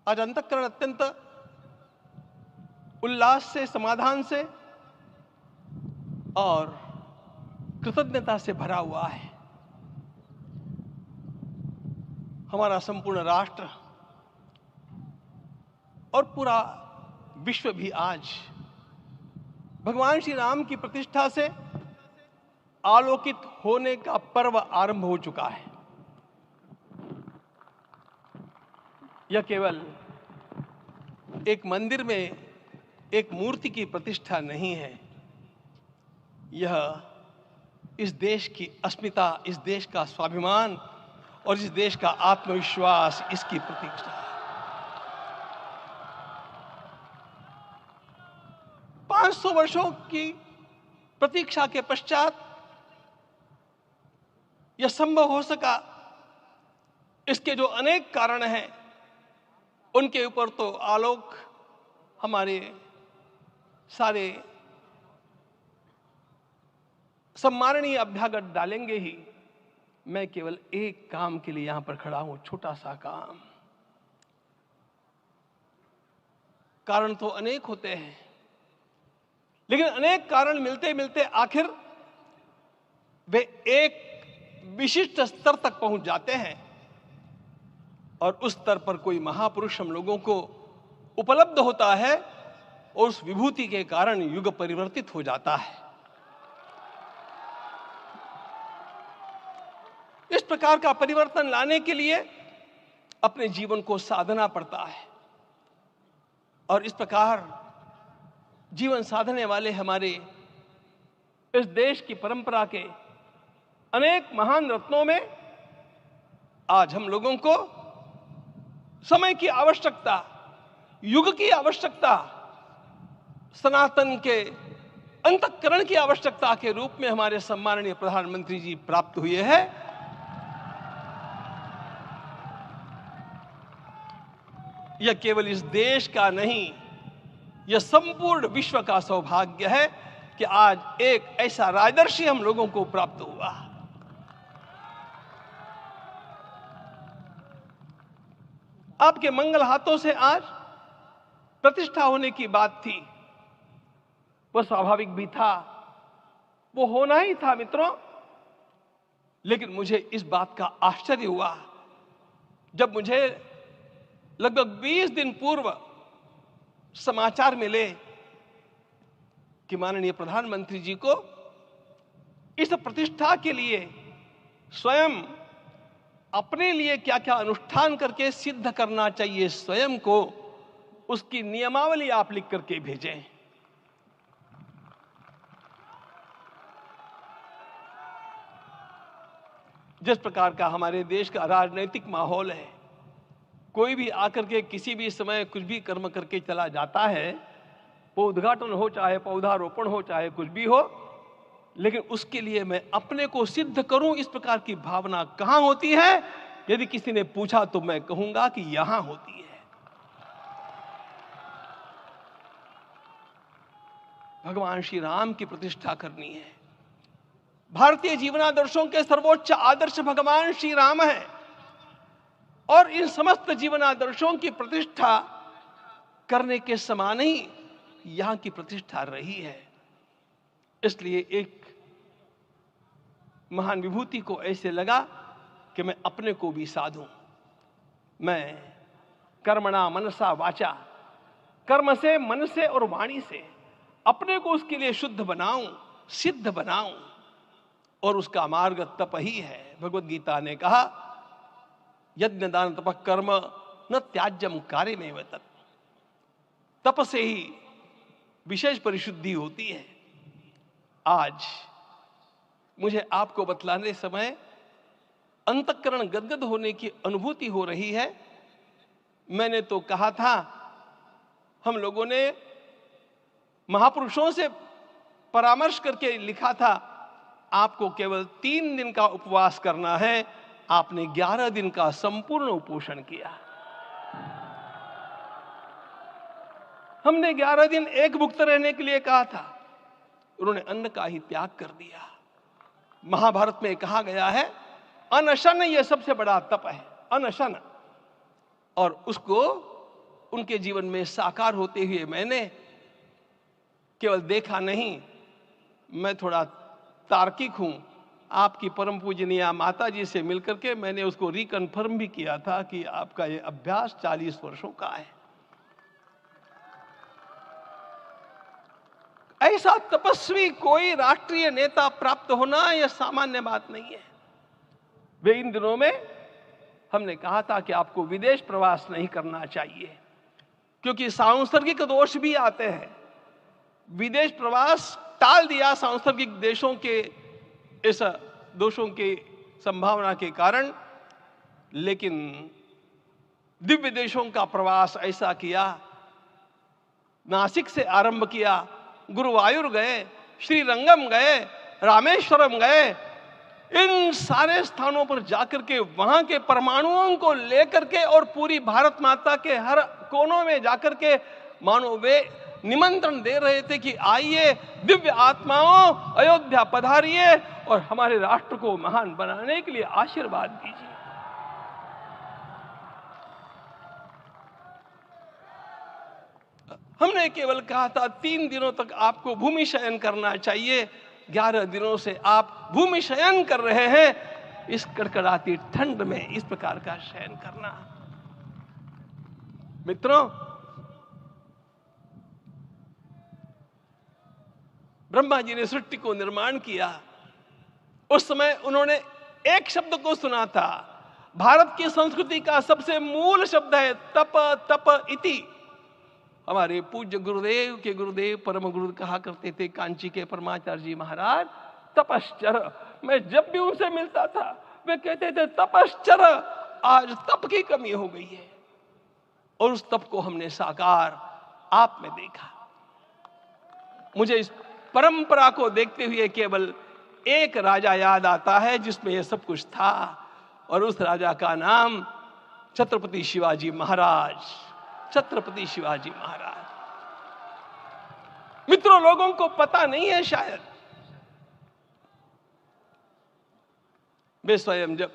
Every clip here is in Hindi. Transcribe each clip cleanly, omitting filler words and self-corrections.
आज अंतःकरण अत्यंत उल्लास से, समाधान से और कृतज्ञता से भरा हुआ है। हमारा संपूर्ण राष्ट्र और पूरा विश्व भी आज भगवान श्री राम की प्रतिष्ठा से आलोकित होने का पर्व आरंभ हो चुका है। यह केवल एक मंदिर में एक मूर्ति की प्रतिष्ठा नहीं है, यह इस देश की अस्मिता, इस देश का स्वाभिमान और इस देश का आत्मविश्वास, इसकी प्रतिष्ठा है। 500 वर्षों की प्रतीक्षा के पश्चात यह संभव हो सका। इसके जो अनेक कारण हैं, उनके ऊपर तो आलोक हमारे सारे सम्माननीय अभ्यागत डालेंगे ही। मैं केवल एक काम के लिए यहां पर खड़ा हूं, छोटा सा काम। कारण तो अनेक होते हैं, लेकिन अनेक कारण मिलते मिलते आखिर वे एक विशिष्ट स्तर तक पहुंच जाते हैं और उस स्तर पर कोई महापुरुष हम लोगों को उपलब्ध होता है और उस विभूति के कारण युग परिवर्तित हो जाता है। इस प्रकार का परिवर्तन लाने के लिए अपने जीवन को साधना पड़ता है और इस प्रकार जीवन साधने वाले हमारे इस देश की परंपरा के अनेक महान रत्नों में आज हम लोगों को समय की आवश्यकता, युग की आवश्यकता, सनातन के अंतःकरण की आवश्यकता के रूप में हमारे सम्माननीय प्रधानमंत्री जी प्राप्त हुए हैं। यह केवल इस देश का नहीं, यह संपूर्ण विश्व का सौभाग्य है कि आज एक ऐसा राजदर्शी हम लोगों को प्राप्त हुआ। आपके मंगल हाथों से आज प्रतिष्ठा होने की बात थी, वह स्वाभाविक भी था, वो होना ही था मित्रों। लेकिन मुझे इस बात का आश्चर्य हुआ जब मुझे लगभग 20 दिन पूर्व समाचार मिले कि माननीय प्रधानमंत्री जी को इस प्रतिष्ठा के लिए स्वयं अपने लिए क्या क्या अनुष्ठान करके सिद्ध करना चाहिए स्वयं को, उसकी नियमावली आप लिख करके भेजें। जिस प्रकार का हमारे देश का राजनीतिक माहौल है, कोई भी आकर के किसी भी समय कुछ भी कर्म करके चला जाता है, वो उद्घाटन हो, चाहे पौधारोपण हो, चाहे कुछ भी हो, लेकिन उसके लिए मैं अपने को सिद्ध करूं, इस प्रकार की भावना कहां होती है? यदि किसी ने पूछा तो मैं कहूंगा कि यहां होती है। भगवान श्री राम की प्रतिष्ठा करनी है। भारतीय जीवनादर्शों के सर्वोच्च आदर्श भगवान श्री राम है और इन समस्त जीवनादर्शों की प्रतिष्ठा करने के समान ही यहां की प्रतिष्ठा रही है। इसलिए एक महान विभूति को ऐसे लगा कि मैं अपने को भी साधूं। मैं कर्मणा मनसा वाचा, कर्म से, मन से और वाणी से अपने को उसके लिए शुद्ध बनाऊं, सिद्ध बनाऊं, और उसका मार्ग तप ही है। भगवत गीता ने कहा, यज्ञ दान तप कर्म न त्याज्यम कार्यमेव तत्। तप से ही विशेष परिशुद्धि होती है। आज मुझे आपको बतलाने समय अंतःकरण गदगद होने की अनुभूति हो रही है। मैंने तो कहा था, हम लोगों ने महापुरुषों से परामर्श करके लिखा था, आपको केवल 3 दिन का उपवास करना है। आपने 11 दिन का संपूर्ण उपोषण किया। हमने 11 दिन एक भुक्त रहने के लिए कहा था, उन्होंने अन्न का ही त्याग कर दिया। महाभारत में कहा गया है, अनशन यह सबसे बड़ा तप है, अनशन। और उसको उनके जीवन में साकार होते हुए मैंने केवल देखा नहीं, मैं थोड़ा तार्किक हूं। आपकी परम पूजनीय माता जी से मिलकर के मैंने उसको रिकन्फर्म भी किया था कि आपका ये अभ्यास 40 वर्षों का है। ऐसा तपस्वी कोई राष्ट्रीय नेता प्राप्त होना यह सामान्य बात नहीं है। वे इन दिनों में हमने कहा था कि आपको विदेश प्रवास नहीं करना चाहिए, क्योंकि सांसर्गिक दोष भी आते हैं। विदेश प्रवास टाल दिया सांसर्गिक देशों के इस दोषों की संभावना के कारण, लेकिन दिव्य देशों का प्रवास ऐसा किया। नासिक से आरंभ किया, गुरुवायूर गए, श्रीरंगम गए, रामेश्वरम गए। इन सारे स्थानों पर जाकर के वहां के परमाणुओं को लेकर के और पूरी भारत माता के हर कोनों में जाकर के मानो वे निमंत्रण दे रहे थे कि आइए दिव्य आत्माओं, अयोध्या पधारिए और हमारे राष्ट्र को महान बनाने के लिए आशीर्वाद दीजिए। हमने केवल कहा था 3 दिनों तक आपको भूमि शयन करना चाहिए। 11 दिनों से आप भूमि शयन कर रहे हैं। इस कड़कड़ाती ठंड में इस प्रकार का शयन करना, मित्रों, ब्रह्मा जी ने सृष्टि को निर्माण किया। उस समय उन्होंने एक शब्द को सुना था। भारत की संस्कृति का सबसे मूल शब्द है तप, तप इति। हमारे पूज्य गुरुदेव के गुरुदेव परम गुरु कहा करते थे, कांची के परमाचार्य जी महाराज, तपश्चर। मैं जब भी उनसे मिलता था वे कहते थे तपश्चर। आज तप की कमी हो गई है और उस तप को हमने साकार आप में देखा। मुझे इस परंपरा को देखते हुए केवल एक राजा याद आता है जिसमें यह सब कुछ था, और उस राजा का नाम छत्रपति शिवाजी महाराज। छत्रपति शिवाजी महाराज। मित्रों, लोगों को पता नहीं है शायद, वे स्वयं जब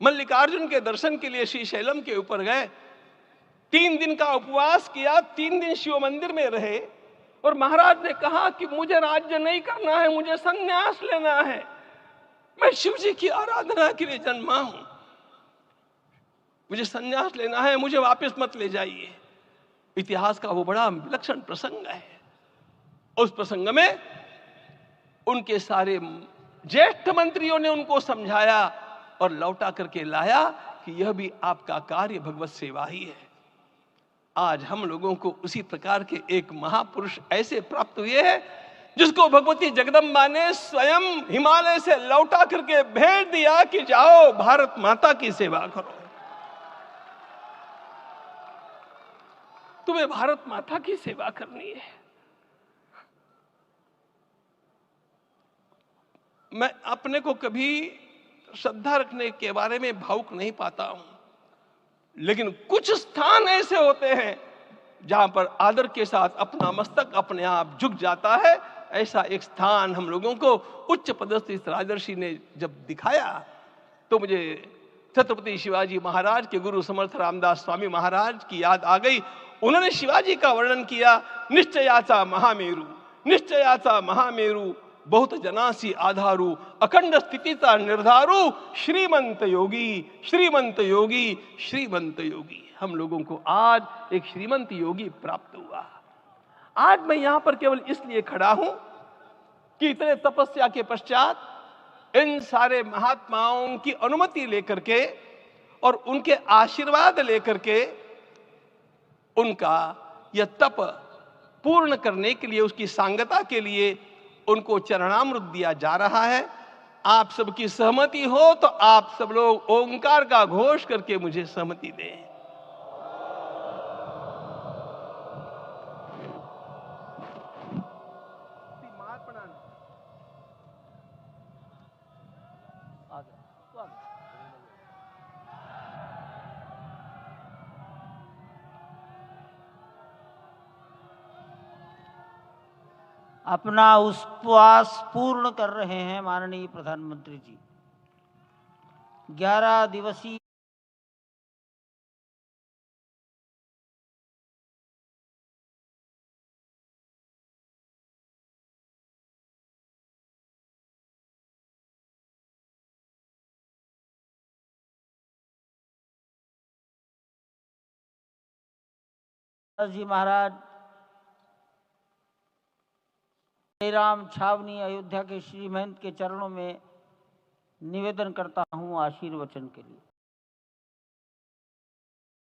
मल्लिकार्जुन के दर्शन के लिए श्रीशैलम के ऊपर गए, 3 दिन का उपवास किया, 3 दिन शिव मंदिर में रहे, और महाराज ने कहा कि मुझे राज्य नहीं करना है, मुझे संन्यास लेना है, मैं शिव जी की आराधना के लिए जन्मा हूं, मुझे संन्यास लेना है, मुझे वापस मत ले जाइए। इतिहास का वो बड़ा विलक्षण प्रसंग है। उस प्रसंग में उनके सारे ज्येष्ठ मंत्रियों ने उनको समझाया और लौटा करके लाया कि यह भी आपका कार्य भगवत सेवा ही है। आज हम लोगों को उसी प्रकार के एक महापुरुष ऐसे प्राप्त हुए हैं जिसको भगवती जगदम्बा ने स्वयं हिमालय से लौटा करके भेज दिया कि जाओ भारत माता की सेवा करो। तुम्हें भारत माता की सेवा करनी है। मैं अपने को कभी श्रद्धा रखने के बारे में भावुक नहीं पाता हूं, लेकिन कुछ स्थान ऐसे होते हैं जहां पर आदर के साथ अपना मस्तक अपने आप झुक जाता है। ऐसा एक स्थान हम लोगों को उच्च पदस्थ इस राजर्षि ने जब दिखाया तो मुझे छत्रपति शिवाजी महाराज के गुरु समर्थ रामदास स्वामी महाराज की याद आ गई। उन्होंने शिवाजी का वर्णन किया, निश्चयाचा महामेरु, निश्चयाचा महामेरु, बहुत जनासी आधारू, अखंड स्थितिता निर्धारू, श्रीमंत योगी, श्रीमंत योगी, श्रीमंत योगी। हम लोगों को आज एक श्रीमंत योगी प्राप्त हुआ। आज मैं यहां पर केवल इसलिए खड़ा हूं कि इतने तपस्या के पश्चात इन सारे महात्माओं की अनुमति लेकर के और उनके आशीर्वाद लेकर के उनका यह तप पूर्ण करने के लिए, उसकी सांगता के लिए उनको चरणामृत दिया जा रहा है। आप सबकी सहमति हो तो आप सब लोग ओंकार का घोष करके मुझे सहमति दें। अपना उपवास पूर्ण कर रहे हैं माननीय प्रधानमंत्री जी। 11 दिवसीय जी महाराज जयराम छावनी अयोध्या के श्री महंत के चरणों में निवेदन करता हूँ आशीर्वचन के लिए।